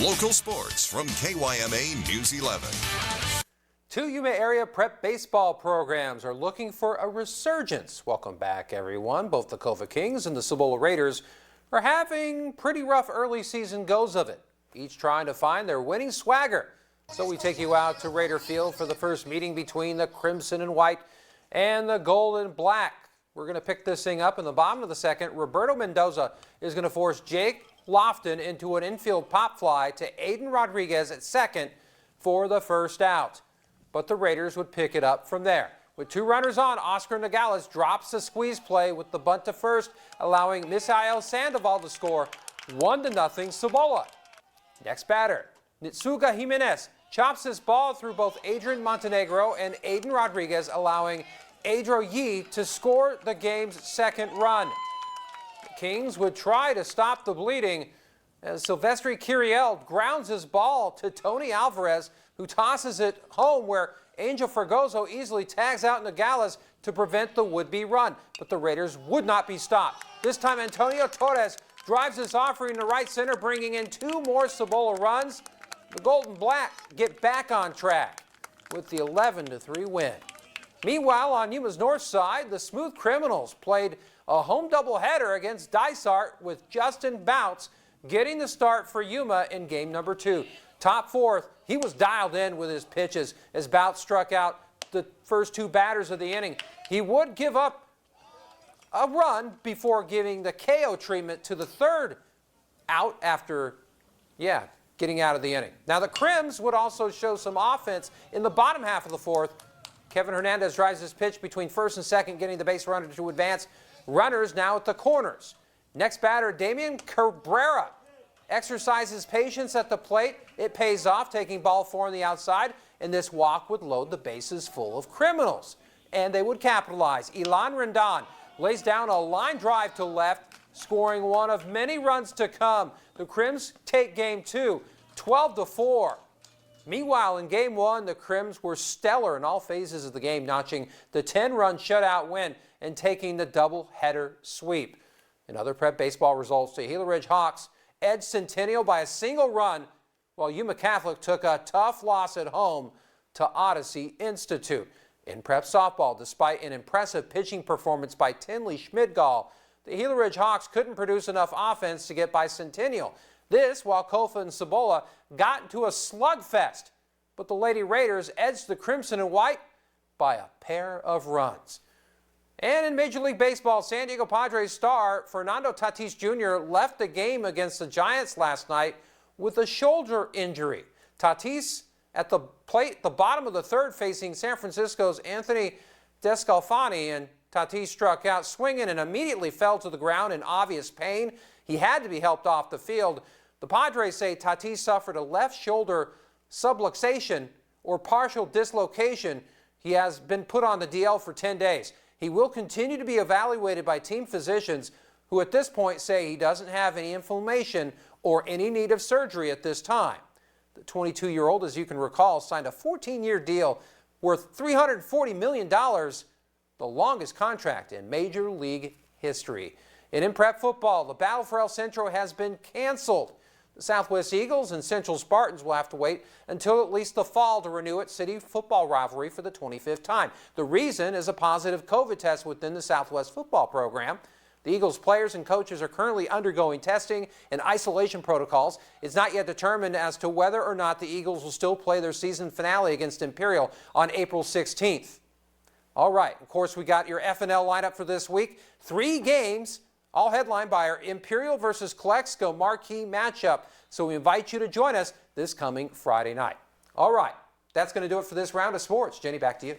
Local sports from KYMA News 11. Two Yuma area prep baseball programs are looking for a resurgence. Welcome back, everyone. Both the Cova Kings and the Cibola Raiders are having pretty rough early season goes of it, each trying to find their winning swagger. So we take you out to Raider Field for the first meeting between the Crimson and White and the Gold and Black. We're going to pick this thing up in the bottom of the second. Roberto Mendoza is going to force Jake Lofton into an infield pop fly to Aiden Rodriguez at second for the first out. But the Raiders would pick it up from there. With two runners on, Oscar Nogales drops the squeeze play with the bunt to first, allowing Misael Sandoval to score 1-0 Cibola. Next batter, Nitsuga Jimenez chops this ball through both Adrian Montenegro and Aiden Rodriguez, allowing Adro Yi to score the game's second run. The Kings would try to stop the bleeding as Silvestri Kiriel grounds his ball to Tony Alvarez, who tosses it home where Angel Fregoso easily tags out Nogales to prevent the would-be run. But the Raiders would not be stopped. This time Antonio Torres drives his offering to right center, bringing in two more Cibola runs. The Gold and Black get back on track with the 11-3 win. Meanwhile, on Yuma's north side, the Smooth Criminals played a home doubleheader against Dysart, with Justin Bounce getting the start for Yuma in game number 2. Top fourth, he was dialed in with his pitches as Bounce struck out the first two batters of the inning. He would give up a run before giving the KO treatment to the third out after, getting out of the inning. Now the Crims would also show some offense in the bottom half of the fourth. Kevin Hernandez drives his pitch between first and second, getting the base runner to advance. Runners now at the corners. Next batter, Damian Cabrera exercises patience at the plate. It pays off, taking ball 4 on the outside, and this walk would load the bases full of Criminals. And they would capitalize. Ilan Rendon lays down a line drive to left, scoring one of many runs to come. The Crims take game 2, 12-4. Meanwhile, in game 1, the Crims were stellar in all phases of the game, notching the 10-run shutout win and taking the doubleheader sweep. In other prep baseball results, the Gila Ridge Hawks edged Centennial by a single run, while Yuma Catholic took a tough loss at home to Odyssey Institute. In prep softball, despite an impressive pitching performance by Tinley Schmidgall, the Gila Ridge Hawks couldn't produce enough offense to get by Centennial. This while Kofa and Cibola got into a slugfest, but the Lady Raiders edged the Crimson and White by a pair of runs. And in Major League Baseball, San Diego Padres star Fernando Tatis Jr. left the game against the Giants last night with a shoulder injury. Tatis at the plate, the bottom of the third, facing San Francisco's Anthony Descalfani, and Tatis struck out swinging and immediately fell to the ground in obvious pain. He had to be helped off the field. The Padres say Tatis suffered a left shoulder subluxation or partial dislocation. He has been put on the DL for 10 days. He will continue to be evaluated by team physicians, who at this point say he doesn't have any inflammation or any need of surgery at this time. The 22-year-old, as you can recall, signed a 14-year deal worth $340 million, the longest contract in Major League history. And in prep football, the battle for El Centro has been canceled. The Southwest Eagles and Central Spartans will have to wait until at least the fall to renew its city football rivalry for the 25th time. The reason is a positive COVID test within the Southwest football program. The Eagles players and coaches are currently undergoing testing and isolation protocols. It's not yet determined as to whether or not the Eagles will still play their season finale against Imperial on April 16th. All right, of course, we got your FNL lineup for this week. 3 games, all headlined by our Imperial versus Calexico marquee matchup. So we invite you to join us this coming Friday night. All right, that's going to do it for this round of sports. Jenny, back to you.